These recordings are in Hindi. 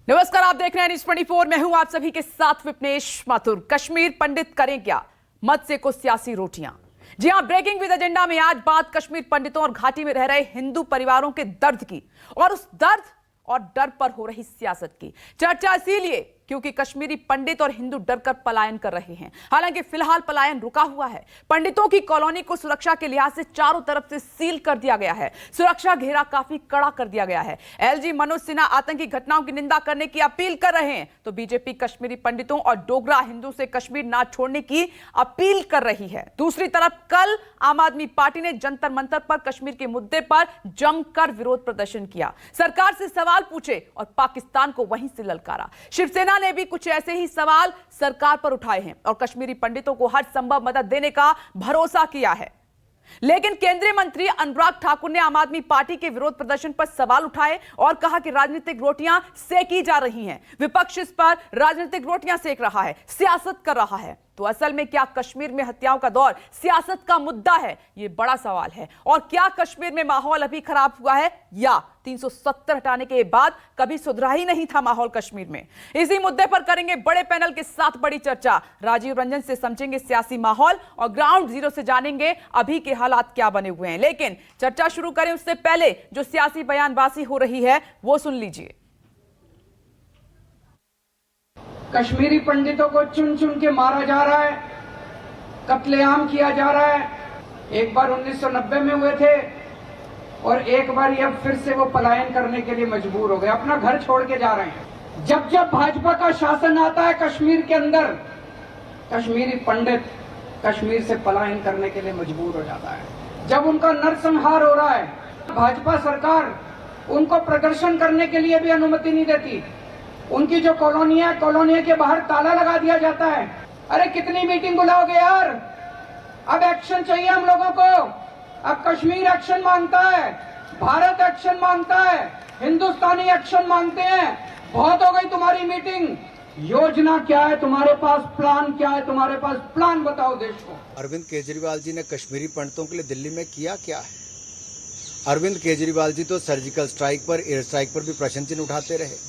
नमस्कार, आप देख रहे हैं न्यूज़ 24। मैं हूं आप सभी के साथ विपनेश माथुर। कश्मीर पंडित करें क्या, मत से को सियासी रोटियां। जी हां, ब्रेकिंग विद एजेंडा में आज बात कश्मीर पंडितों और घाटी में रह रहे हिंदू परिवारों के दर्द की और उस दर्द और डर पर हो रही सियासत की चर्चा इसीलिए क्योंकि कश्मीरी पंडित और हिंदू डरकर पलायन कर रहे हैं। हालांकि फिलहाल पलायन रुका हुआ है। पंडितों की कॉलोनी को सुरक्षा के लिहाज से चारों तरफ से सील कर दिया गया है। सुरक्षा घेरा काफी कड़ा कर दिया गया है। एलजी मनोज सिन्हा आतंकी घटनाओं की निंदा करने की अपील कर रहे हैं तो बीजेपी कश्मीरी पंडितों और डोगरा हिंदू से कश्मीर ना छोड़ने की अपील कर रही है। दूसरी तरफ कल आम आदमी पार्टी ने जंतर मंतर पर कश्मीर के मुद्दे पर जमकर विरोध प्रदर्शन किया, सरकार से सवाल पूछे और पाकिस्तान को वहीं से ललकारा। शिवसेना ने भी कुछ ऐसे ही सवाल सरकार पर उठाए हैं और कश्मीरी पंडितों को हर संभव मदद देने का भरोसा किया है। लेकिन केंद्रीय मंत्री अनुराग ठाकुर ने आम आदमी पार्टी के विरोध प्रदर्शन पर सवाल उठाए और कहा कि राजनीतिक रोटियां सेकी जा रही हैं। विपक्ष इस पर राजनीतिक रोटियां सेक रहा है, सियासत कर रहा है। तो असल में क्या कश्मीर में हत्याओं का दौर सियासत का मुद्दा है? यह बड़ा सवाल है। और क्या कश्मीर में माहौल अभी खराब हुआ है या 370 हटाने के बाद कभी सुधरा ही नहीं था माहौल कश्मीर में? इसी मुद्दे पर करेंगे बड़े पैनल के साथ बड़ी चर्चा। राजीव रंजन से समझेंगे सियासी माहौल और ग्राउंड जीरो से जानेंगे अभी के हालात क्या बने हुए हैं। लेकिन चर्चा शुरू करें उससे पहले जो सियासी बयानबाजी हो रही है वो सुन लीजिए। कश्मीरी पंडितों को चुन चुन के मारा जा रहा है, कत्लेआम किया जा रहा है। एक बार 1990 में हुए थे और एक बार अब फिर से वो पलायन करने के लिए मजबूर हो गए, अपना घर छोड़ के जा रहे हैं। जब जब भाजपा का शासन आता है कश्मीर के अंदर, कश्मीरी पंडित कश्मीर से पलायन करने के लिए मजबूर हो जाता है। जब उनका नरसंहार हो रहा है, भाजपा सरकार उनको प्रदर्शन करने के लिए भी अनुमति नहीं देती। उनकी जो कॉलोनी है, कॉलोनी के बाहर ताला लगा दिया जाता है। अरे कितनी मीटिंग बुलाओगे यार? अब एक्शन चाहिए हम लोगों को। अब कश्मीर एक्शन मांगता है, भारत एक्शन मांगता है, हिंदुस्तानी एक्शन मांगते हैं। बहुत हो गई तुम्हारी मीटिंग। योजना क्या है तुम्हारे पास? प्लान क्या है तुम्हारे पास? प्लान बताओ देश को। अरविंद केजरीवाल जी ने कश्मीरी पंडितों के लिए दिल्ली में किया क्या है? अरविंद केजरीवाल जी तो सर्जिकल स्ट्राइक पर, एयर स्ट्राइक पर भी प्रश्न चिन्ह उठाते रहे।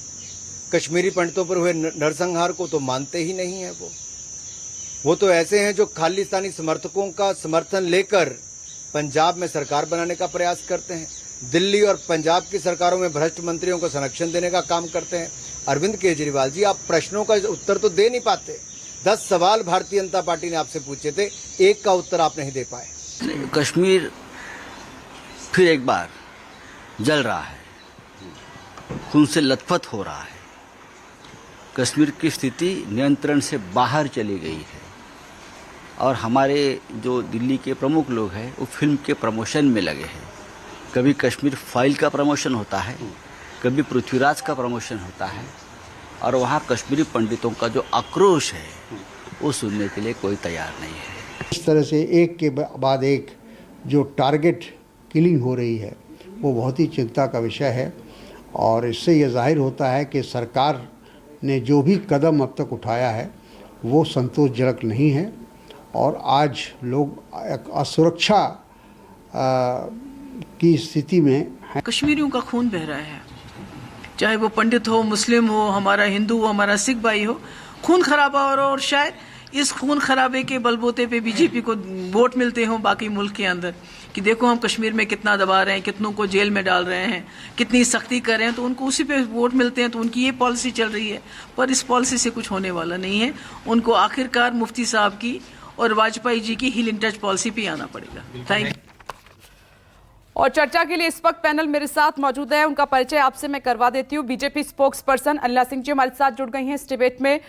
कश्मीरी पंडितों पर हुए नरसंहार को तो मानते ही नहीं है। वो तो ऐसे हैं जो खालिस्तानी समर्थकों का समर्थन लेकर पंजाब में सरकार बनाने का प्रयास करते हैं, दिल्ली और पंजाब की सरकारों में भ्रष्ट मंत्रियों को संरक्षण देने का काम करते हैं। अरविंद केजरीवाल जी, आप प्रश्नों का उत्तर तो दे नहीं पाते। 10 सवाल भारतीय जनता पार्टी ने आपसे पूछे थे, एक का उत्तर आप नहीं दे पाए। कश्मीर फिर एक बार जल रहा है, खून से लथपथ हो रहा है। कश्मीर की स्थिति नियंत्रण से बाहर चली गई है और हमारे जो दिल्ली के प्रमुख लोग हैं वो फिल्म के प्रमोशन में लगे हैं। कभी कश्मीर फाइल का प्रमोशन होता है, कभी पृथ्वीराज का प्रमोशन होता है और वहाँ कश्मीरी पंडितों का जो आक्रोश है वो सुनने के लिए कोई तैयार नहीं है। इस तरह से एक के बाद एक जो टारगेट किलिंग हो रही है वो बहुत ही चिंता का विषय है और इससे ये जाहिर होता है कि सरकार ने जो भी कदम अब तक उठाया है वो संतोषजनक नहीं है और आज लोग एक असुरक्षा की स्थिति में हैं। कश्मीरियों का खून बह रहा है, चाहे वो पंडित हो, मुस्लिम हो, हमारा हिंदू हो, हमारा सिख भाई हो, खून खराबा हो रहा। और शायद इस खून खराबे के बलबूते पे बीजेपी को वोट मिलते हो बाकी मुल्क के अंदर कि देखो हम कश्मीर में कितना दबा रहे हैं, कितनों को जेल में डाल रहे हैं, कितनी सख्ती कर रहे हैं, तो उनको उसी पे वोट मिलते हैं। तो उनकी ये पॉलिसी चल रही है, पर इस पॉलिसी से कुछ होने वाला नहीं है। उनको आखिरकार मुफ्ती साहब की और वाजपेयी जी की हील इन टच पॉलिसी पे आना पड़ेगा। Thank you. और चर्चा के लिए इस वक्त पैनल मेरे साथ मौजूद है, उनका परिचय आपसे मैं करवा देती हूँ। BJP spokesperson Anila Singh ji हमारे साथ जुड़ गई हैं इस डिबेट में।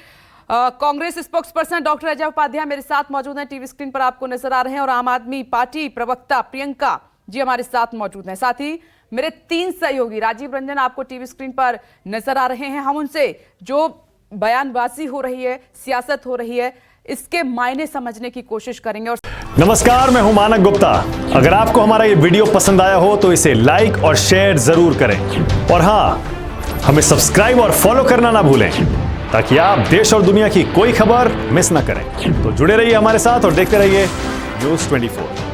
Congress spokesperson doctor Ajay Upadhyay मेरे साथ मौजूद हैं, टीवी स्क्रीन पर आपको नजर आ रहे हैं। और आम आदमी पार्टी प्रवक्ता प्रियंका जी हमारे साथ मौजूद हैं। साथ ही मेरे 3 सहयोगी राजीव रंजन आपको टीवी स्क्रीन पर नजर आ रहे हैं। हम उनसे जो बयानबाजी हो रही है, सियासत हो रही है, इसके मायने समझने की कोशिश करेंगे। और नमस्कार, मैं हूं मानक गुप्ता। अगर आपको हमारा ये वीडियो पसंद आया हो तो इसे लाइक और शेयर जरूर करें और हां, हमें सब्सक्राइब और फॉलो करना ना भूलें ताकि आप देश और दुनिया की कोई खबर मिस ना करें। तो जुड़े रहिए हमारे साथ और देखते रहिए न्यूज़ 24।